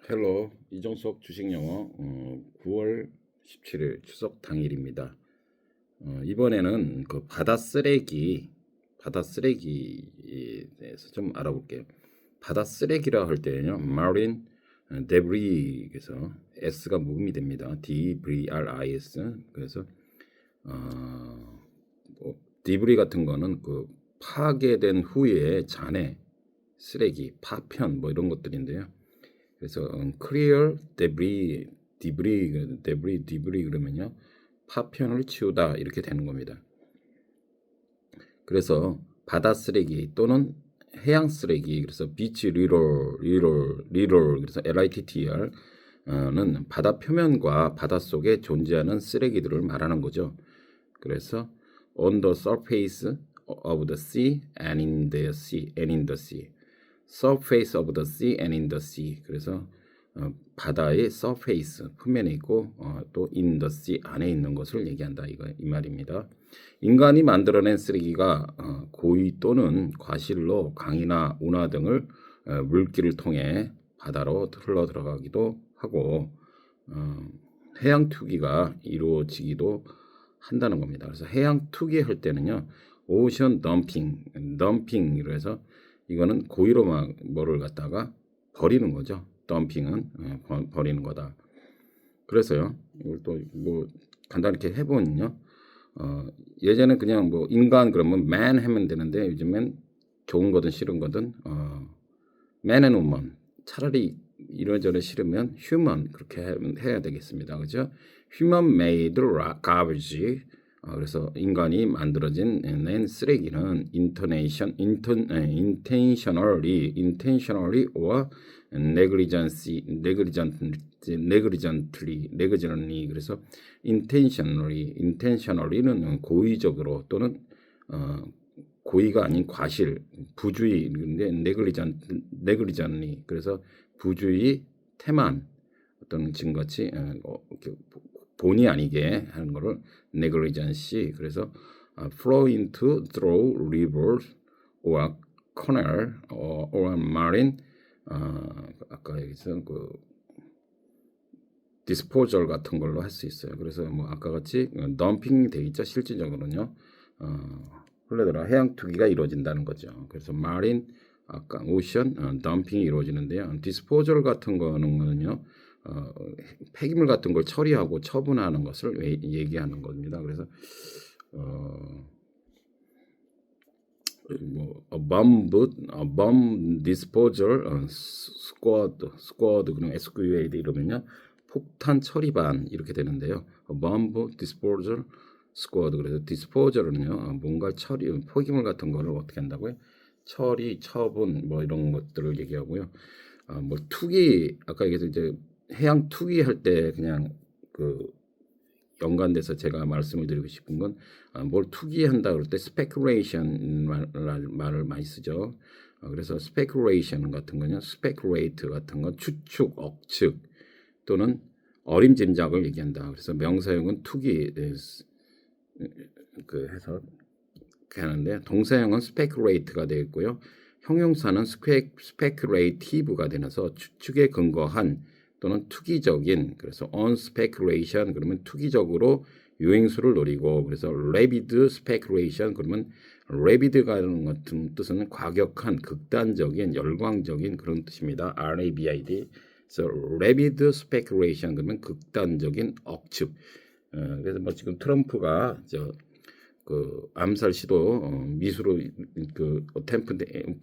헬로 이종석 주식영어 9월 17일 추석 당일입니다. 이번에는 그 바다 쓰레기에 대해서 좀 알아볼게요. 바다 쓰레기라 할 때는요, marine debris 그래서 s가 모음이 됩니다. debris. 그래서 debris 같은 거는 그 파괴된 후에 잔해, 쓰레기, 파편 뭐 이런 것들인데요. 그래서 clear debris 그러면요, 파편을 치우다 이렇게 되는 겁니다. 그래서 바다 쓰레기 또는 해양 쓰레기, 그래서 beach litter 그래서 LITTR는 바다 표면과 바다 속에 존재하는 쓰레기들을 말하는 거죠. 그래서 on the surface of the sea and in the sea. surface of the sea and in the sea. 그래서 바다의 surface 표면에 있고 또 in the sea 안에 있는 것을 얘기한다 이 말입니다. 인간이 만들어낸 쓰레기가 고의 또는 과실로 강이나 운하 등을 물길을 통해 바다로 흘러 들어가기도 하고 해양 투기가 이루어지기도 한다는 겁니다. 그래서 해양 투기할 때는요, 오션 덤핑으로 해서 이거는 고의로 막 뭐를 갖다가 버리는 거죠. 덤핑은 버리는 거다. 그래서요, 이걸 또 뭐 간단히 이렇게 해보면요, 예전에 그냥 뭐 인간 그러면 man 하면 되는데 요즘엔 좋은 거든 싫은 거든 man and woman, 차라리 이러저러 싫으면 human 그렇게 해야 되겠습니다. 그죠? human made garbage. 그래서 인간이 만들어진 낸 쓰레기는 intentionally or negligently 그래서 intentionally는 고의적으로 또는 고의가 아닌 과실, 부주의인데 negligently 그래서 부주의, 태만 어떤 지금같이 본의 아니게 하는 거를 negligence. 그래서 flow into through rivers or canal or marine. 아까 여기서 그 disposal 같은 걸로 할 수 있어요. 그래서 뭐 아까 같이 덤핑이 돼 있죠. 실질적으로는요. 흘러들어 해양 투기가 이루어진다는 거죠. 그래서 marine, 아까 오션 덤핑이 이루어지는데요. disposal 같은 거는요, 폐기물 같은 걸 처리하고 처분하는 것을 얘기하는 겁니다. 그래서 뭐 bomb disposal squad 그냥 SQAD 이러면요, 폭탄 처리반 이렇게 되는데요. bomb disposal squad. 그래서 disposal은요, 뭔가 처리, 폐기물 같은 거를 어떻게 한다고요? 처리, 처분 뭐 이런 것들을 얘기하고요. 뭐 투기, 아까 얘기해서 이제 해양 투기 할 때 그냥 그 연관돼서 제가 말씀을 드리고 싶은 건 뭘 투기한다 그럴 때 speculation 말을 많이 쓰죠. 그래서 speculation 같은 거냐, speculate 같은 건 추측, 억측 또는 어림짐작을 얘기한다. 그래서 명사형은 투기 그 해서 하는데 동사형은 speculate가 되어 있고요. 형용사는 speculative가 되면서 추측에 근거한 또는 투기적인, 그래서 on speculation 그러면 투기적으로 유행수를 노리고, 그래서 rapid speculation 그러면 rapid가 같은 뜻은 과격한, 극단적인, 열광적인 그런 뜻입니다. RABID. 그래서 rapid speculation 그러면 극단적인 억측. 그래서 뭐 지금 트럼프가 그 암살 시도 미수로 그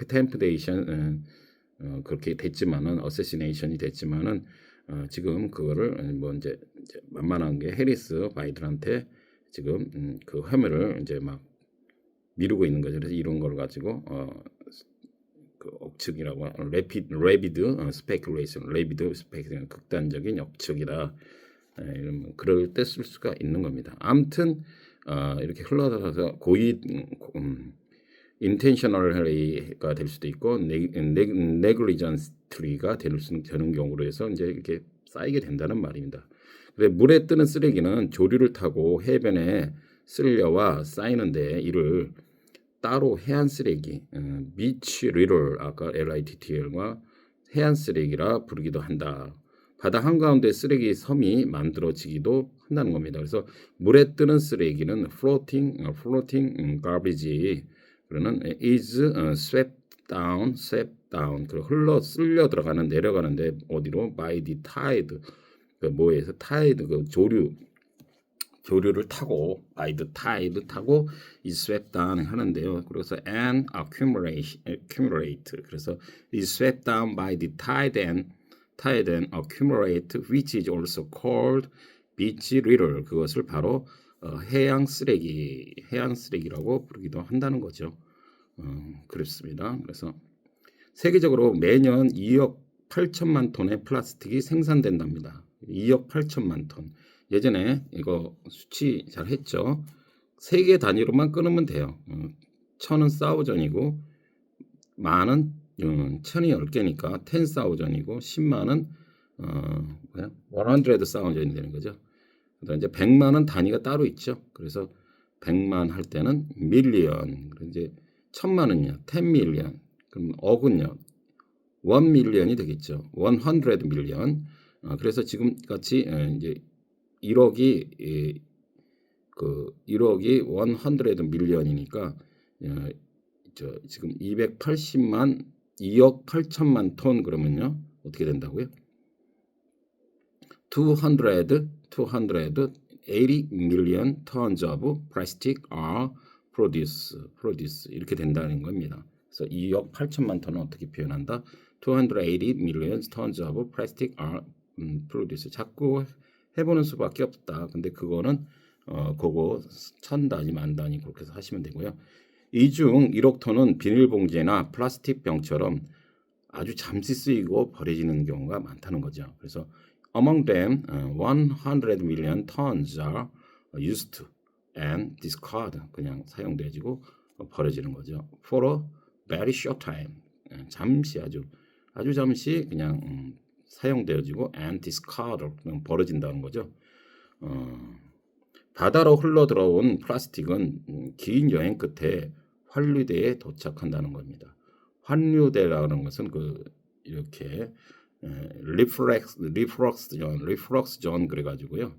템프데이션 그렇게 됐지만은 어세시네이션이 됐지만은 지금 그거를 뭐 이제 만만한 게 해리스 바이든한테 지금 그 혐의를 이제 막 미루고 있는 거죠. 그래서 이런 걸 가지고 그 억측이라고 rapid speculation 극단적인 억측이다. 이런 그럴 때 쓸 수가 있는 겁니다. 아무튼 이렇게 흘러들어서 고의 intentionally가 될 수도 있고 negligently가 되는 경우로 해서 이제 이렇게 쌓이게 된다는 말입니다. 근데 물에 뜨는 쓰레기는 조류를 타고 해변에 쓸려와 쌓이는데 이를 따로 해안 쓰레기 beach litter, 아까 LITTL과 해안 쓰레기라 부르기도 한다. 바다 한가운데 쓰레기 섬이 만들어지기도 한다는 겁니다. 그래서 물에 뜨는 쓰레기는 floating garbage 그러는 is swept down 그 흘러 쓸려 들어가는 내려가는데 어디로 by the tide 그 뭐에서 tide 그 조류를 타고 by the tide 타고 is swept down 하는데요. 그래서 and accumulate 그래서 is swept down by the tide and accumulate which is also called beach litter 그것을 바로 해양 쓰레기라고 부르기도 한다는 거죠. 그렇습니다. 그래서 세계적으로 매년 2억 8천만 톤의 플라스틱이 생산된답니다. 2억 8천만 톤. 예전에 이거 수치 잘 했죠. 세계 단위로만 끊으면 돼요. 1000은 사우전이고 만은 1000이 10개니까 10사우전이고 10만은 100사우전이 되는 거죠. 그다음 이제 100만은 단위가 따로 있죠. 그래서 100만 할 때는 밀리언. 이제 1000만은요. 10 밀리언. 그럼 억은요. 1 밀리언이 되겠죠. 100 밀리언. 그래서 지금 같이 이제 1억이 100 밀리언이니까 지금 2억 8천만 톤 그러면요. 어떻게 된다고요? 280 million tons of plastic are produced 이렇게 된다는 겁니다. 그래서 2억 8천만 톤은 어떻게 표현한다? 280 million tons of plastic are produced. 자꾸 해보는 수밖에 없다. 근데 그거는 그거 천 단위, 만 단위 그렇게 해서 하시면 되고요. 이 중 1억 톤은 비닐봉지나 플라스틱 병처럼 아주 잠시 쓰이고 버려지는 경우가 많다는 거죠. 그래서 among them 100 million tons are used to and discarded 그냥 사용되어지고 버려지는 거죠. For a very short time 잠시 아주 잠시 그냥 사용되어지고 and discarded 그냥 버려진다는 거죠. 바다로 흘러 들어온 플라스틱은 긴 여행 끝에 환류대에 도착한다는 겁니다. 환류대라는 것은 이렇게 리프럭스 존 그래가지고요.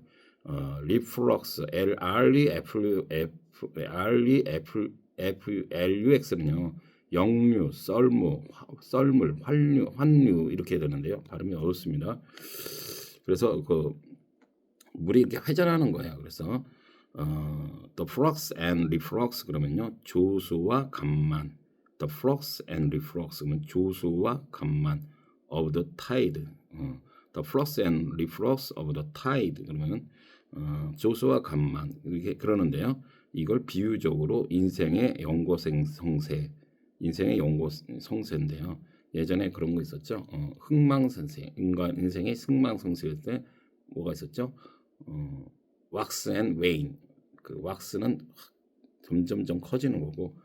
리프럭스 REFLUX는요. 역류, 썰물, 환류 이렇게 되는데요. 발음이 어렵습니다. 그래서 물이 이렇게 회전하는 거예요. 그래서 the flux and reflux 그러면요. 조수와 간만. the flux and reflux 그러면 조수와 간만 of the tide. the flux and reflux of the tide 그러면 조수와 간만 이렇게 그러는데요. 이걸 비유적으로 인생의 연고성세인데요. 예전에 그런 거 있었죠. 흥망성쇠 인생의 흥망성쇠일 때 뭐가 있었죠? wax and wane. 그 wax는 점점점 커지는 거고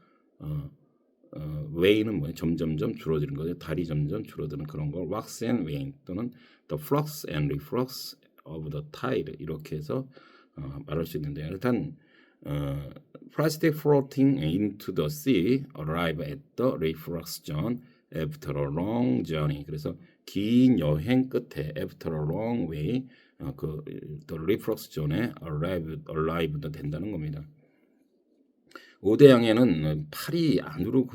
wane은 뭐예요? 점점점 줄어드는 거죠. 달이 점점 줄어드는 그런 걸 wax and wane 또는 the flux and reflux of the tide 이렇게 해서 말할 수 있는데요. 일단 plastic floating into the sea arrive at the reflux zone after a long journey. 그래서 긴 여행 끝에 after a long way the reflux zone에 arrived 된다는 겁니다. 오대양에는 팔이 안으로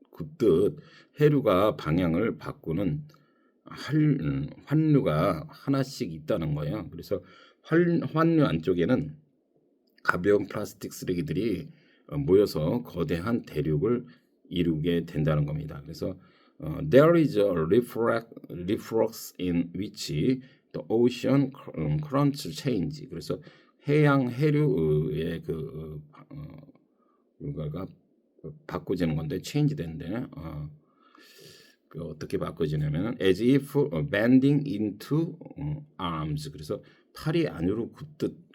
굽듯 해류가 방향을 바꾸는 환류가 하나씩 있다는 거예요. 그래서 환류 안쪽에는 가벼운 플라스틱 쓰레기들이 모여서 거대한 대륙을 이루게 된다는 겁니다. 그래서 there is a reflux in which the ocean currents change. 그래서 해류의 뭔가가 바꿔지는 건데 change 되는데 어떻게 바꿔지냐면 as if bending into arms. 그래서 팔이 안으로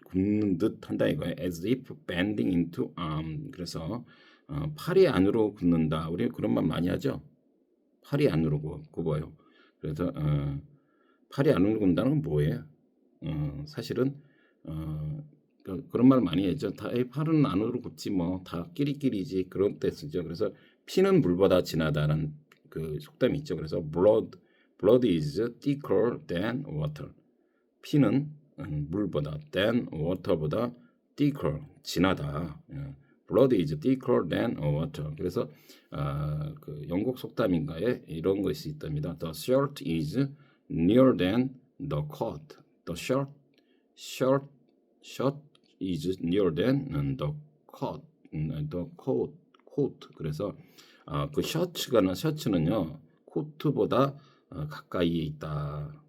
굽는 듯 한다 이거예요. as if bending into arm. 그래서 팔이 안으로 굽는다. 우리 그런 말 많이 하죠. 팔이 안으로 굽어요. 그래서 팔이 안으로 굽는다는 건 뭐예요? 사실은 그런 말 많이 했죠. 팔은 안으로 굽지 뭐 다 끼리끼리지 그런 때 쓰죠. 그래서 피는 물보다 진하다는 그 속담이 있죠. 그래서 blood is thicker than water. 피는 물보다 than water보다 thicker 진하다. blood is thicker than water. 그래서 그 영국 속담인가에 이런 것이 있답니다. The shirt is nearer than the coat. The shirt is nearer than the coat. coat. 그래서 그 셔츠는요 코트보다 가까이에 있다.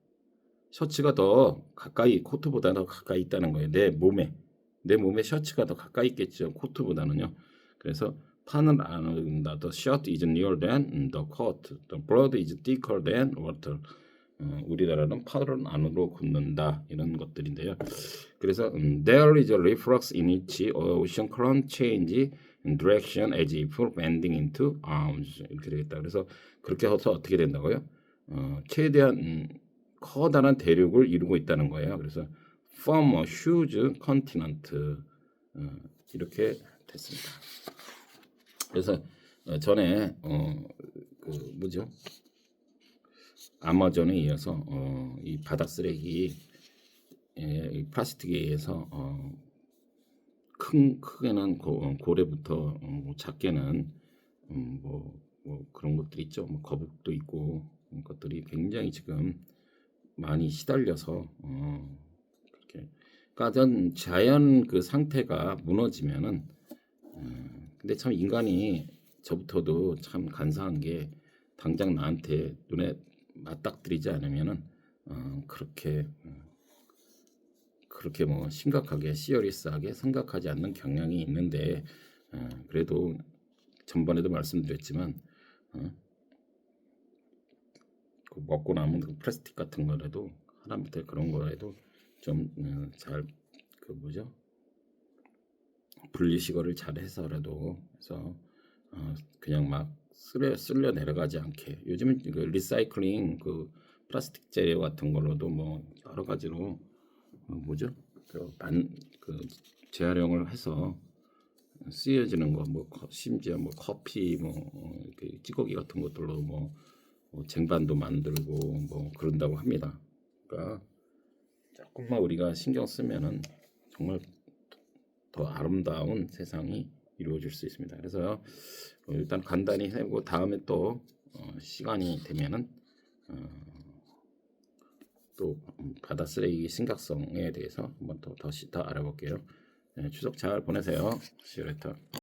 셔츠가 더 가까이 코트보다 더 가까이 있다는 거예요. 내 몸에 셔츠가 더 가까이 있겠죠. 코트보다는요. 그래서 판을 안 얻는다. The shirt is nearer than the coat. The blood is thicker than water. 우리나라는 팔은 안으로 굽는다 이런 것들인데요. 그래서 there is a reflux in each ocean current change direction as if bending into arms 이렇게 되겠다. 그래서 그렇게 해서 어떻게 된다고요? 최대한 커다란 대륙을 이루고 있다는 거예요. 그래서 form a huge continent 이렇게 됐습니다. 그래서 전에 그 뭐죠? 아마존에 이어서 이 바다 쓰레기 이 플라스틱에 의해서 크게는 고래부터 작게는 뭐 그런 것들이 있죠. 뭐 거북도 있고 그런 것들이 굉장히 지금 많이 시달려서 그렇게 그러니까 자연 그 상태가 무너지면은 근데 참 인간이 저부터도 참 간사한 게 당장 나한테 눈에 맞닥뜨리지 않으면은 그렇게 뭐 심각하게 시리어스하게 생각하지 않는 경향이 있는데 그래도 전번에도 말씀드렸지만 그 먹고 남은 그 플라스틱 같은 거라도 하다못해 그런 거라도 좀 잘 그 뭐죠 분리수거를 잘 해서라도 해서 그냥 막 쓸려 내려가지 않게 요즘은 그 리사이클링 그 플라스틱 재료 같은 걸로도 뭐 여러 가지로 뭐죠 그 재활용을 해서 쓰여지는 거 뭐 심지어 뭐 커피 뭐 이렇게 찌꺼기 같은 것들로 뭐 쟁반도 만들고 뭐 그런다고 합니다. 그러니까 조금만 우리가 신경 쓰면은 정말 더 아름다운 세상이 이루어질 수 있습니다. 그래서 일단 간단히 해보고 다음에 또 시간이 되면은 또 바다 쓰레기 심각성에 대해서 한번 더 알아볼게요. 추석 잘 보내세요. See you later.